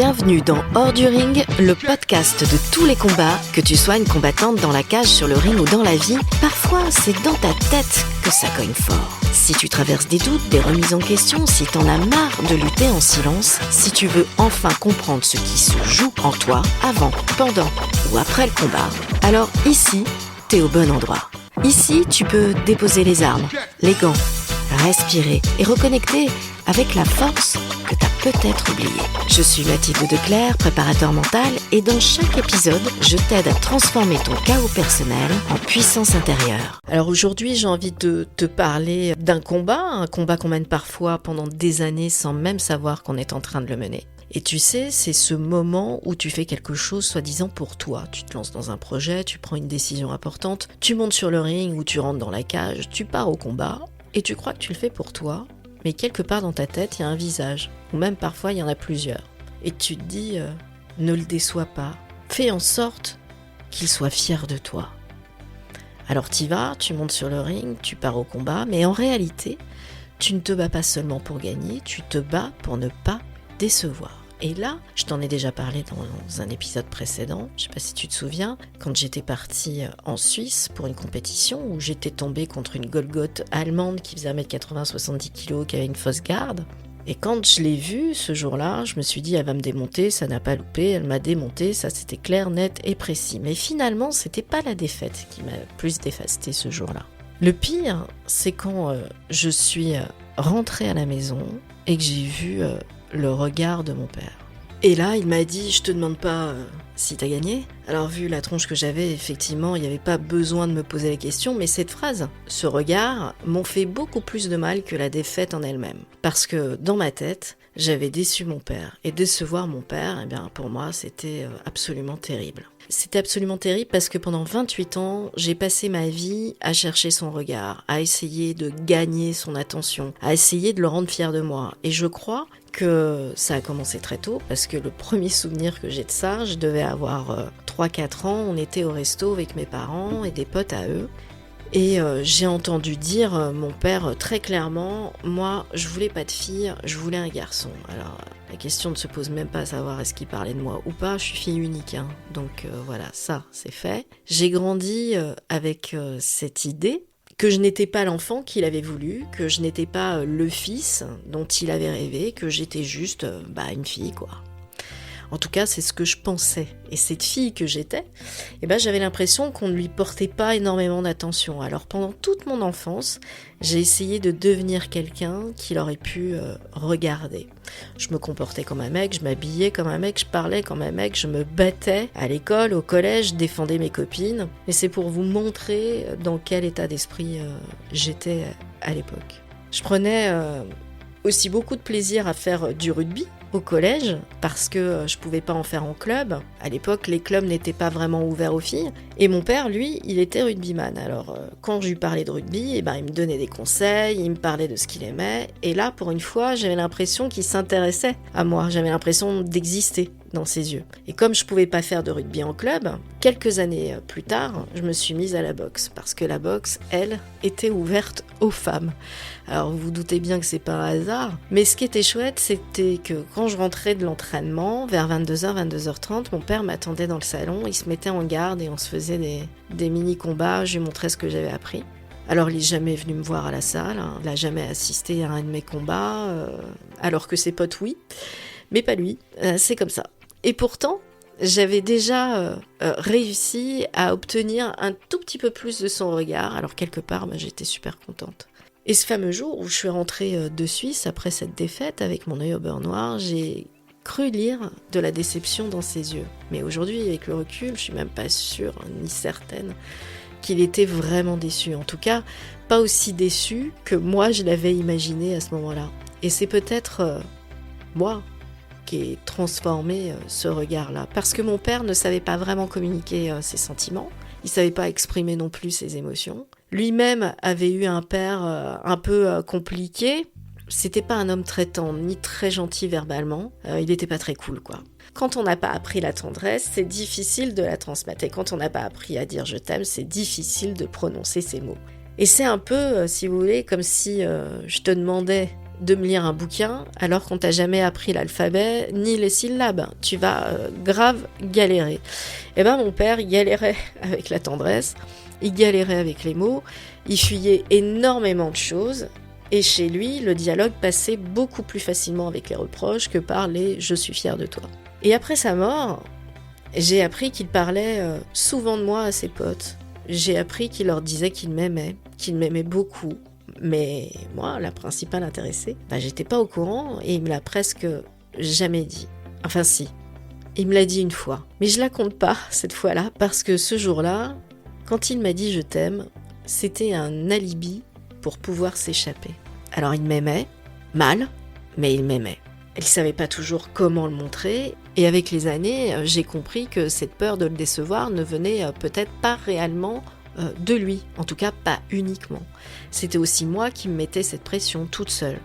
Bienvenue dans Hors du Ring, le podcast de tous les combats, que tu sois une combattante dans la cage, sur le ring ou dans la vie. Parfois, c'est dans ta tête que ça cogne fort. Si tu traverses des doutes, des remises en question, si t'en as marre de lutter en silence, si tu veux enfin comprendre ce qui se joue en toi, avant, pendant ou après le combat, alors ici, t'es au bon endroit. Ici, tu peux déposer les armes, les gants, respirer et reconnecter avec la force que t'as peut-être oubliée. Je suis Mathilde Declercq, préparateur mental, et dans chaque épisode, je t'aide à transformer ton chaos personnel en puissance intérieure. Alors aujourd'hui, j'ai envie de te parler d'un combat, un combat qu'on mène parfois pendant des années sans même savoir qu'on est en train de le mener. Et tu sais, c'est ce moment où tu fais quelque chose soi-disant pour toi. Tu te lances dans un projet, tu prends une décision importante, tu montes sur le ring ou tu rentres dans la cage, tu pars au combat et tu crois que tu le fais pour toi, mais quelque part dans ta tête, il y a un visage, ou même parfois il y en a plusieurs. Et tu te dis, ne le déçois pas, fais en sorte qu'il soit fier de toi. Alors t'y vas, tu montes sur le ring, tu pars au combat, mais en réalité, tu ne te bats pas seulement pour gagner, tu te bats pour ne pas décevoir. Et là, je t'en ai déjà parlé dans un épisode précédent, je sais pas si tu te souviens, quand j'étais partie en Suisse pour une compétition où j'étais tombée contre une Golgoth allemande qui faisait 1m80, 70 kg, qui avait une fausse garde. Et quand je l'ai vue ce jour-là, je me suis dit, elle va me démonter, ça n'a pas loupé, elle m'a démonté, ça c'était clair, net et précis. Mais finalement, c'était pas la défaite qui m'a plus dévastée ce jour-là. Le pire, c'est quand je suis rentrée à la maison et que j'ai vu le regard de mon père. Et là, il m'a dit, je te demande pas si t'as gagné. Alors vu la tronche que j'avais, effectivement, il n'y avait pas besoin de me poser la question, mais cette phrase, ce regard, m'ont fait beaucoup plus de mal que la défaite en elle-même. Parce que dans ma tête, j'avais déçu mon père. Et décevoir mon père, eh bien, pour moi, c'était absolument terrible. C'était absolument terrible parce que pendant 28 ans, j'ai passé ma vie à chercher son regard, à essayer de gagner son attention, à essayer de le rendre fier de moi. Et je crois que ça a commencé très tôt parce que le premier souvenir que j'ai de ça, je devais avoir 3-4 ans, on était au resto avec mes parents et des potes à eux. Et j'ai entendu dire mon père très clairement, moi je voulais pas de fille, je voulais un garçon. Alors la question ne se pose même pas à savoir est-ce qu'il parlait de moi ou pas, je suis fille unique, hein. Donc voilà, ça c'est fait. J'ai grandi avec cette idée que je n'étais pas l'enfant qu'il avait voulu, que je n'étais pas le fils dont il avait rêvé, que j'étais juste une fille quoi. En tout cas, c'est ce que je pensais. Et cette fille que j'étais, j'avais l'impression qu'on ne lui portait pas énormément d'attention. Alors pendant toute mon enfance, j'ai essayé de devenir quelqu'un qu'il aurait pu regarder. Je me comportais comme un mec, je m'habillais comme un mec, je parlais comme un mec, je me battais à l'école, au collège, je défendais mes copines. Et c'est pour vous montrer dans quel état d'esprit j'étais à l'époque. Je prenais aussi beaucoup de plaisir à faire du rugby au collège, parce que je pouvais pas en faire en club. À l'époque, les clubs n'étaient pas vraiment ouverts aux filles. Et mon père, lui, il était rugbyman. Alors, quand je lui parlais de rugby, il me donnait des conseils, il me parlait de ce qu'il aimait. Et là, pour une fois, j'avais l'impression qu'il s'intéressait à moi. J'avais l'impression d'exister dans ses yeux. Et comme je pouvais pas faire de rugby en club, quelques années plus tard, je me suis mise à la boxe. Parce que la boxe, elle, était ouverte aux femmes. Alors, vous vous doutez bien que c'est pas un hasard. Mais ce qui était chouette, c'était que quand je rentrais de l'entraînement, vers 22h, 22h30, mon père m'attendait dans le salon, il se mettait en garde et on se faisait des mini-combats, je lui montrais ce que j'avais appris. Alors il n'est jamais venu me voir à la salle, il n'a jamais assisté à un de mes combats, alors que ses potes oui, mais pas lui, c'est comme ça. Et pourtant, j'avais déjà réussi à obtenir un tout petit peu plus de son regard, alors quelque part j'étais super contente. Et ce fameux jour où je suis rentrée de Suisse après cette défaite avec mon œil au beurre noir, j'ai cru lire de la déception dans ses yeux. Mais aujourd'hui, avec le recul, je suis même pas sûre, ni certaine, qu'il était vraiment déçu. En tout cas, pas aussi déçu que moi je l'avais imaginé à ce moment-là. Et c'est peut-être moi qui ai transformé ce regard-là. Parce que mon père ne savait pas vraiment communiquer ses sentiments, il savait pas exprimer non plus ses émotions. Lui-même avait eu un père un peu compliqué. C'était pas un homme très tendre, ni très gentil verbalement. Il était pas très cool, quoi. Quand on n'a pas appris la tendresse, c'est difficile de la transmettre. Et quand on n'a pas appris à dire « je t'aime », c'est difficile de prononcer ces mots. Et c'est un peu, si vous voulez, comme si je te demandais de me lire un bouquin alors qu'on t'a jamais appris l'alphabet ni les syllabes. Tu vas grave galérer. Et ben mon père, il galérait avec la tendresse, il galérait avec les mots, il fuyait énormément de choses. Et chez lui, le dialogue passait beaucoup plus facilement avec les reproches que par les « je suis fier de toi ». Et après sa mort, j'ai appris qu'il parlait souvent de moi à ses potes. J'ai appris qu'il leur disait qu'il m'aimait beaucoup. Mais moi, la principale intéressée, j'étais pas au courant et il me l'a presque jamais dit. Enfin si, il me l'a dit une fois. Mais je la compte pas cette fois-là parce que ce jour-là, quand il m'a dit « je t'aime », c'était un alibi pour pouvoir s'échapper. Alors il m'aimait, mal, mais il m'aimait. Il savait pas toujours comment le montrer, et avec les années, j'ai compris que cette peur de le décevoir ne venait peut-être pas réellement de lui, en tout cas pas uniquement. C'était aussi moi qui me mettais cette pression toute seule.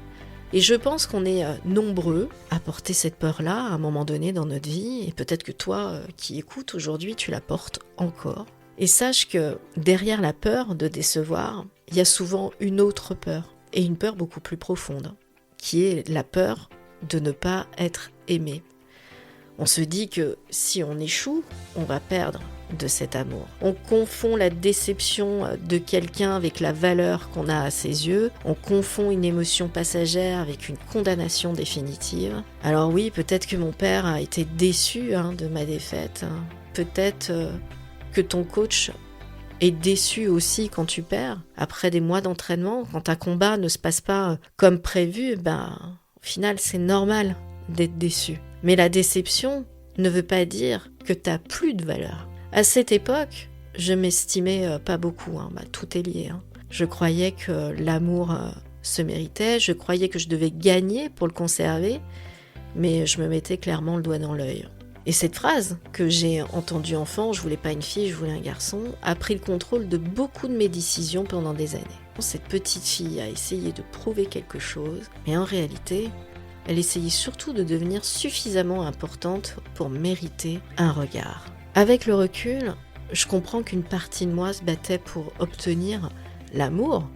Et je pense qu'on est nombreux à porter cette peur-là à un moment donné dans notre vie, et peut-être que toi qui écoutes aujourd'hui, tu la portes encore. Et sache que derrière la peur de décevoir, il y a souvent une autre peur, et une peur beaucoup plus profonde, qui est la peur de ne pas être aimé. On se dit que si on échoue, on va perdre de cet amour. On confond la déception de quelqu'un avec la valeur qu'on a à ses yeux. On confond une émotion passagère avec une condamnation définitive. Alors oui, peut-être que mon père a été déçu de ma défaite. Peut-être que ton coach est déçu aussi quand tu perds. Après des mois d'entraînement, quand un combat ne se passe pas comme prévu, au final, c'est normal d'être déçu. Mais la déception ne veut pas dire que tu n'as plus de valeur. À cette époque, je m'estimais pas beaucoup. Tout est lié. Je croyais que l'amour se méritait. Je croyais que je devais gagner pour le conserver. Mais je me mettais clairement le doigt dans l'œil. Et cette phrase que j'ai entendue enfant, je voulais pas une fille, je voulais un garçon, a pris le contrôle de beaucoup de mes décisions pendant des années. Cette petite fille a essayé de prouver quelque chose, mais en réalité, elle essayait surtout de devenir suffisamment importante pour mériter un regard. Avec le recul, je comprends qu'une partie de moi se battait pour obtenir l'amour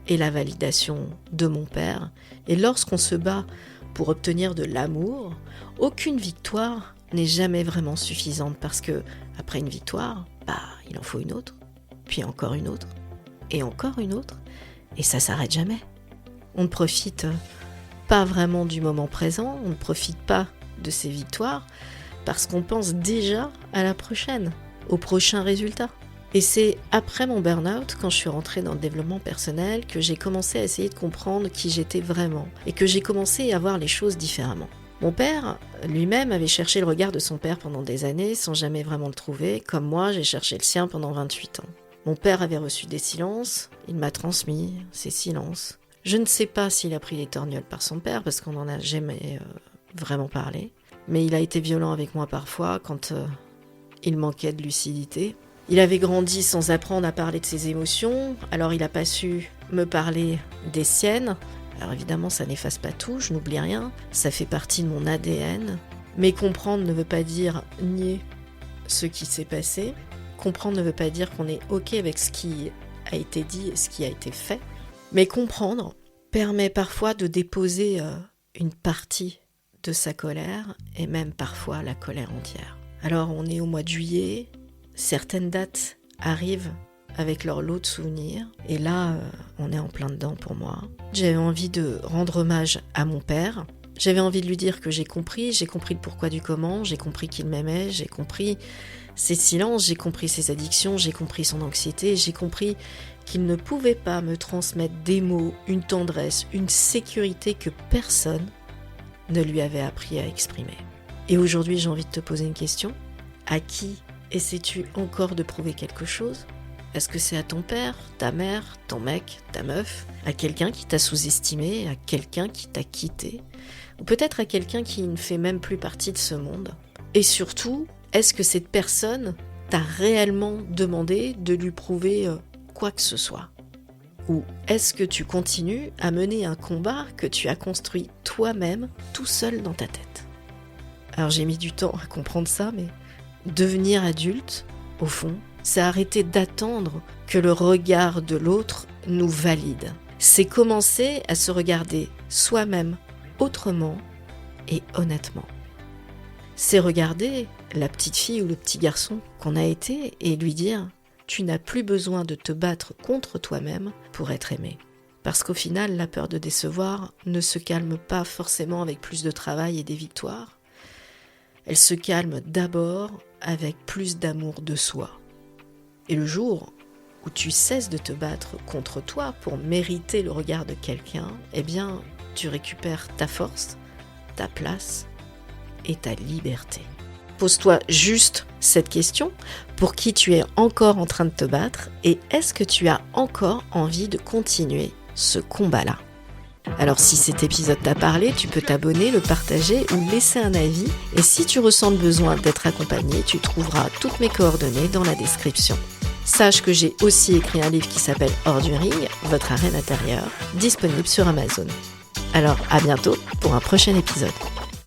et la validation de mon père. Et lorsqu'on se bat pour obtenir de l'amour, aucune victoire n'est jamais vraiment suffisante parce que après une victoire, il en faut une autre, puis encore une autre, et encore une autre, et ça s'arrête jamais. On ne profite pas vraiment du moment présent, on ne profite pas de ces victoires parce qu'on pense déjà à la prochaine, au prochain résultat. Et c'est après mon burn-out, quand je suis rentrée dans le développement personnel, que j'ai commencé à essayer de comprendre qui j'étais vraiment et que j'ai commencé à voir les choses différemment. Mon père, lui-même, avait cherché le regard de son père pendant des années sans jamais vraiment le trouver, comme moi, j'ai cherché le sien pendant 28 ans. Mon père avait reçu des silences, il m'a transmis ces silences. Je ne sais pas s'il a pris les torgnoles par son père, parce qu'on n'en a jamais vraiment parlé, mais il a été violent avec moi parfois quand il manquait de lucidité. Il avait grandi sans apprendre à parler de ses émotions, alors il n'a pas su me parler des siennes. Alors évidemment, ça n'efface pas tout, je n'oublie rien, ça fait partie de mon ADN. Mais comprendre ne veut pas dire nier ce qui s'est passé. Comprendre ne veut pas dire qu'on est OK avec ce qui a été dit et ce qui a été fait. Mais comprendre permet parfois de déposer une partie de sa colère et même parfois la colère entière. Alors on est au mois de juillet, certaines dates arrivent avec leur lot de souvenirs. Et là, on est en plein dedans pour moi. J'avais envie de rendre hommage à mon père. J'avais envie de lui dire que j'ai compris le pourquoi du comment, j'ai compris qu'il m'aimait, j'ai compris ses silences, j'ai compris ses addictions, j'ai compris son anxiété, j'ai compris qu'il ne pouvait pas me transmettre des mots, une tendresse, une sécurité que personne ne lui avait appris à exprimer. Et aujourd'hui, j'ai envie de te poser une question. À qui essaies-tu encore de prouver quelque chose ? Est-ce que c'est à ton père, ta mère, ton mec, ta meuf, à quelqu'un qui t'a sous-estimé, à quelqu'un qui t'a quitté, ou peut-être à quelqu'un qui ne fait même plus partie de ce monde ? Et surtout, est-ce que cette personne t'a réellement demandé de lui prouver quoi que ce soit ? Ou est-ce que tu continues à mener un combat que tu as construit toi-même, tout seul dans ta tête ? Alors j'ai mis du temps à comprendre ça, mais devenir adulte, au fond, c'est arrêter d'attendre que le regard de l'autre nous valide. C'est commencer à se regarder soi-même autrement et honnêtement. C'est regarder la petite fille ou le petit garçon qu'on a été et lui dire « Tu n'as plus besoin de te battre contre toi-même pour être aimé ». Parce qu'au final, la peur de décevoir ne se calme pas forcément avec plus de travail et des victoires. Elle se calme d'abord avec plus d'amour de soi. Et le jour où tu cesses de te battre contre toi pour mériter le regard de quelqu'un, eh bien, tu récupères ta force, ta place et ta liberté. Pose-toi juste cette question, pour qui tu es encore en train de te battre et est-ce que tu as encore envie de continuer ce combat-là? Alors si cet épisode t'a parlé, tu peux t'abonner, le partager ou laisser un avis. Et si tu ressens le besoin d'être accompagné, tu trouveras toutes mes coordonnées dans la description. Sache que j'ai aussi écrit un livre qui s'appelle Hors du ring, votre arène intérieure, disponible sur Amazon. Alors à bientôt pour un prochain épisode.